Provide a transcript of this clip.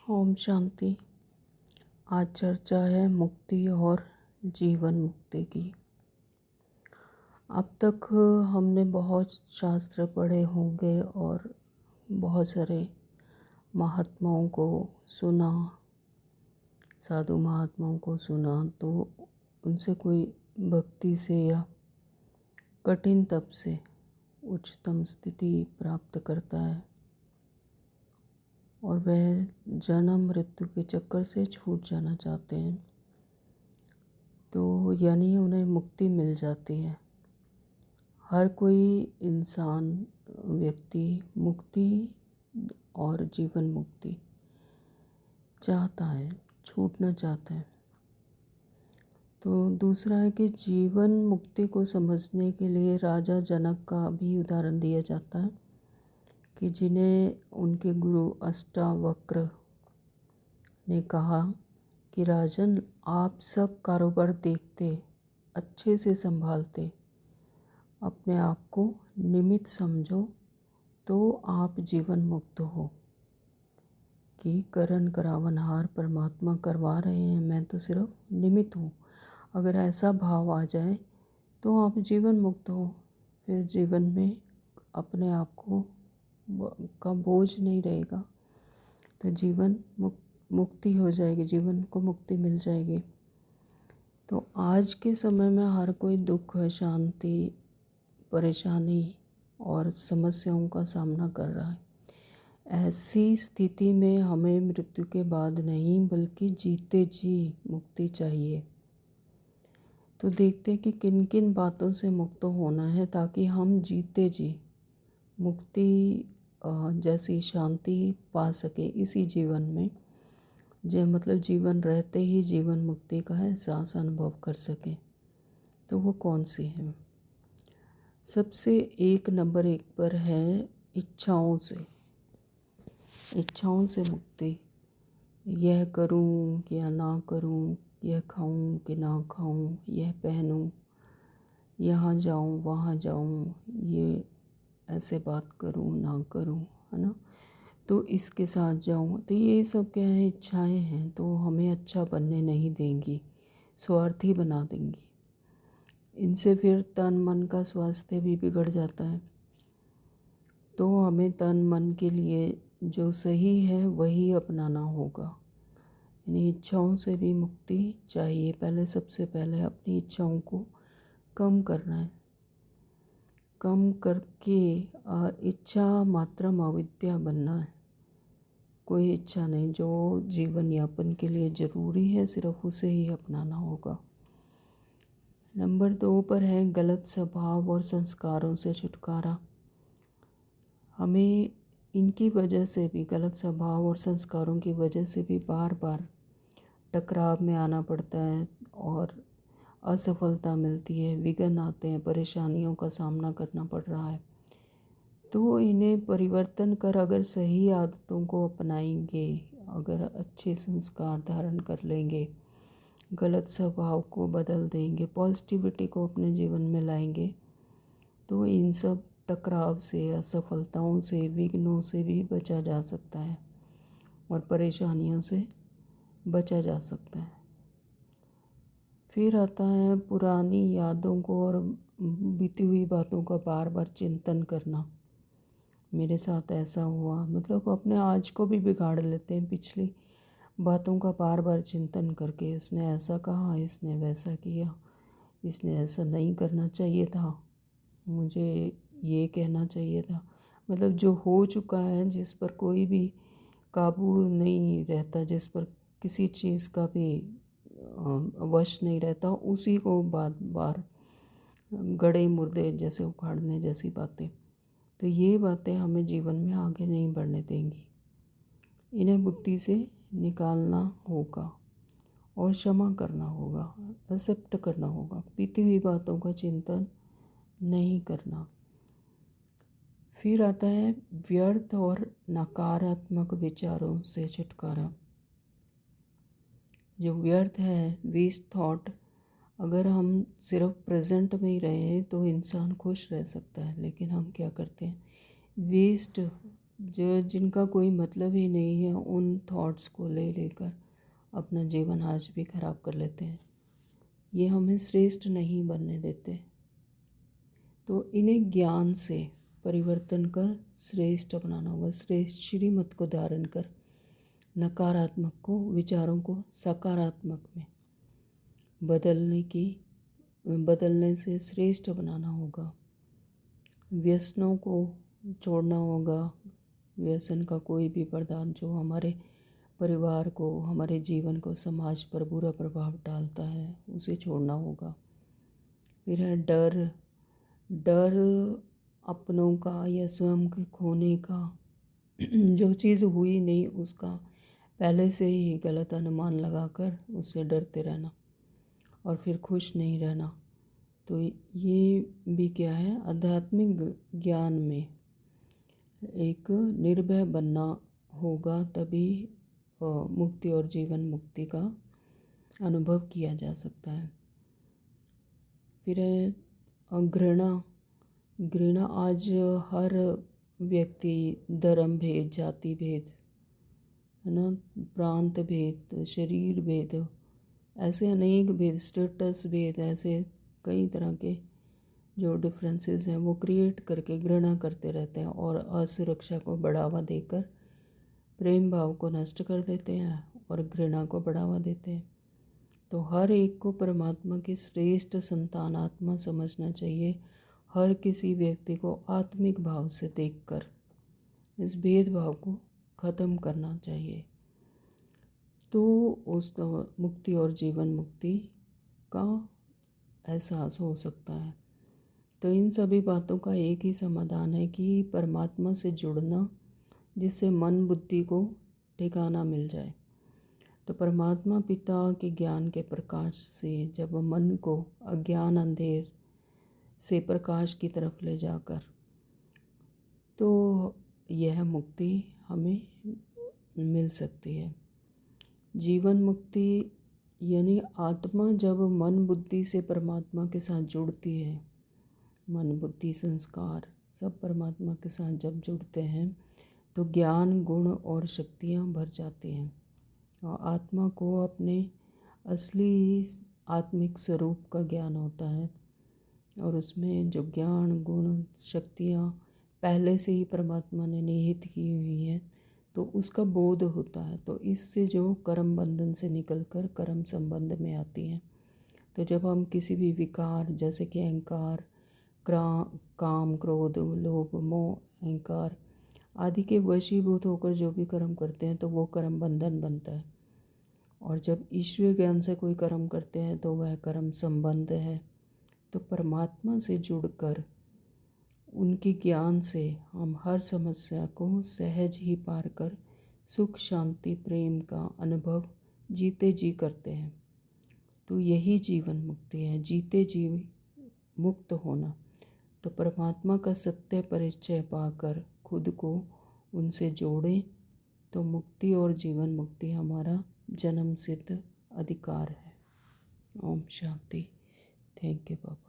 ओम शांति। आज चर्चा है मुक्ति और जीवन मुक्ति की। अब तक हमने बहुत शास्त्र पढ़े होंगे और बहुत सारे महात्माओं को सुना, साधु महात्माओं को सुना, तो उनसे कोई भक्ति से या कठिन तप से उच्चतम स्थिति प्राप्त करता है और वह जन्म मृत्यु के चक्कर से छूट जाना चाहते हैं, तो यानी उन्हें मुक्ति मिल जाती है। हर कोई इंसान व्यक्ति मुक्ति और जीवन मुक्ति चाहता है, छूटना चाहता है। तो दूसरा है कि जीवन मुक्ति को समझने के लिए राजा जनक का भी उदाहरण दिया जाता है कि जिन्हें उनके गुरु अष्टावक्र ने कहा कि राजन, आप सब कारोबार देखते, अच्छे से संभालते, अपने आप को निमित्त समझो तो आप जीवन मुक्त हो। कि करण करावनहार परमात्मा करवा रहे हैं, मैं तो सिर्फ निमित्त हूँ। अगर ऐसा भाव आ जाए तो आप जीवन मुक्त हो। फिर जीवन में अपने आप को का बोझ नहीं रहेगा, तो जीवन मुक्ति हो जाएगी, जीवन को मुक्ति मिल जाएगी। तो आज के समय में हर कोई दुख, शांति, परेशानी और समस्याओं का सामना कर रहा है। ऐसी स्थिति में हमें मृत्यु के बाद नहीं बल्कि जीते जी मुक्ति चाहिए। तो देखते हैं कि किन किन बातों से मुक्त होना है ताकि हम जीते जी मुक्ति जैसी शांति पा सके इसी जीवन में, मतलब जीवन रहते ही जीवन मुक्ति का एहसास अनुभव कर सकें। तो वो कौन सी है? सबसे नंबर 1 पर है इच्छाओं से मुक्ति। यह करूं या ना करूं, यह खाऊं कि ना खाऊं, यह पहनूं, यहाँ जाऊं वहाँ जाऊं, ये ऐसे बात करूं ना करूं, है ना, तो इसके साथ जाऊं। तो ये सब क्या है? इच्छाएं हैं, तो हमें अच्छा बनने नहीं देंगी, स्वार्थी बना देंगी। इनसे फिर तन मन का स्वास्थ्य भी बिगड़ जाता है। तो हमें तन मन के लिए जो सही है वही अपनाना होगा। यानी इच्छाओं से भी मुक्ति चाहिए। सबसे पहले अपनी इच्छाओं को कम करना है। कम करके इच्छा मात्रम अविद्या बनना है। कोई इच्छा नहीं, जो जीवन यापन के लिए ज़रूरी है सिर्फ उसे ही अपनाना होगा। नंबर 2 पर है गलत स्वभाव और संस्कारों से छुटकारा। हमें इनकी वजह से भी, गलत स्वभाव और संस्कारों की वजह से भी बार बार टकराव में आना पड़ता है और असफलता मिलती है, विघ्न आते हैं, परेशानियों का सामना करना पड़ रहा है। तो इन्हें परिवर्तन कर अगर सही आदतों को अपनाएंगे, अगर अच्छे संस्कार धारण कर लेंगे, गलत स्वभाव को बदल देंगे, पॉजिटिविटी को अपने जीवन में लाएंगे, तो इन सब टकराव से, असफलताओं से, विघ्नों से भी बचा जा सकता है और परेशानियों से बचा जा सकता है। फिर आता है पुरानी यादों को और बीती हुई बातों का बार बार चिंतन करना। मेरे साथ ऐसा हुआ, मतलब अपने आज को भी बिगाड़ लेते हैं पिछली बातों का बार बार चिंतन करके। इसने ऐसा कहा, इसने वैसा किया, इसने ऐसा नहीं करना चाहिए था, मुझे ये कहना चाहिए था। मतलब जो हो चुका है, जिस पर कोई भी काबू नहीं रहता, जिस पर किसी चीज़ का भी वश नहीं रहता, उसी को बार बार गड़े मुर्दे जैसे उखाड़ने जैसी बातें। तो ये बातें हमें जीवन में आगे नहीं बढ़ने देंगी। इन्हें बुद्धि से निकालना होगा और क्षमा करना होगा, एक्सेप्ट करना होगा। बीती हुई बातों का चिंतन नहीं करना। फिर आता है व्यर्थ और नकारात्मक विचारों से छुटकारा। जो व्यर्थ है, वेस्ट थॉट, अगर हम सिर्फ प्रेजेंट में ही रहें तो इंसान खुश रह सकता है, लेकिन हम क्या करते हैं? वेस्ट जो जिनका कोई मतलब ही नहीं है, उन थॉट्स को ले लेकर अपना जीवन आज भी खराब कर लेते हैं। ये हमें श्रेष्ठ नहीं बनने देते। तो इन्हें ज्ञान से परिवर्तन कर श्रेष्ठ बनाना होगा। श्रेष्ठ श्रीमत को धारण कर नकारात्मक को विचारों को सकारात्मक में बदलने से श्रेष्ठ बनाना होगा। व्यसनों को छोड़ना होगा। व्यसन का कोई भी पदार्थ जो हमारे परिवार को, हमारे जीवन को, समाज पर बुरा प्रभाव डालता है, उसे छोड़ना होगा। फिर है डर। डर अपनों का या स्वयं के खोने का। जो चीज़ हुई नहीं उसका पहले से ही गलत अनुमान लगाकर उससे डरते रहना और फिर खुश नहीं रहना। तो ये भी क्या है, आध्यात्मिक ज्ञान में एक निर्भय बनना होगा, तभी मुक्ति और जीवन मुक्ति का अनुभव किया जा सकता है। फिर है घृणा। घृणा आज हर व्यक्ति धर्म भेद, जाति भेद, है ना, प्रांत भेद, शरीर भेद, ऐसे अनेक भेद, स्टेटस भेद, ऐसे कई तरह के जो डिफरेंसेस हैं वो क्रिएट करके घृणा करते रहते हैं और असुरक्षा को बढ़ावा देकर प्रेम भाव को नष्ट कर देते हैं और घृणा को बढ़ावा देते हैं। तो हर एक को परमात्मा की श्रेष्ठ संतान आत्मा समझना चाहिए। हर किसी व्यक्ति को आत्मिक भाव से देखकर इस भेदभाव को ख़त्म करना चाहिए, तो उसका मुक्ति और जीवन मुक्ति का एहसास हो सकता है। तो इन सभी बातों का एक ही समाधान है कि परमात्मा से जुड़ना, जिससे मन बुद्धि को ठिकाना मिल जाए। तो परमात्मा पिता के ज्ञान के प्रकाश से जब मन को अज्ञान अंधेर से प्रकाश की तरफ ले जाकर, तो यह मुक्ति हमें मिल सकती है। जीवन मुक्ति यानी आत्मा जब मन बुद्धि से परमात्मा के साथ जुड़ती है, मन बुद्धि संस्कार सब परमात्मा के साथ जब जुड़ते हैं तो ज्ञान गुण और शक्तियाँ भर जाती हैं और आत्मा को अपने असली आत्मिक स्वरूप का ज्ञान होता है और उसमें जो ज्ञान गुण शक्तियाँ पहले से ही परमात्मा ने निहित की हुई हैं तो उसका बोध होता है। तो इससे जो कर्म बंधन से निकलकर कर्म संबंध में आती हैं। तो जब हम किसी भी विकार जैसे कि अहंकार, काम, क्रोध, लोभ, मोह, अहंकार आदि के वशीभूत होकर जो भी कर्म करते हैं तो वो कर्म बंधन बनता है। और जब ईश्वरीय ज्ञान से कोई कर्म करते हैं तो वह कर्म संबंध है। तो परमात्मा से जुड़कर उनके ज्ञान से हम हर समस्या को सहज ही पार कर सुख शांति प्रेम का अनुभव जीते जी करते हैं। तो यही जीवन मुक्ति है, जीते जी मुक्त होना। तो परमात्मा का सत्य परिचय पाकर खुद को उनसे जोड़ें तो मुक्ति और जीवन मुक्ति हमारा जन्म सिद्ध अधिकार है। ओम शांति। Thank you Baba.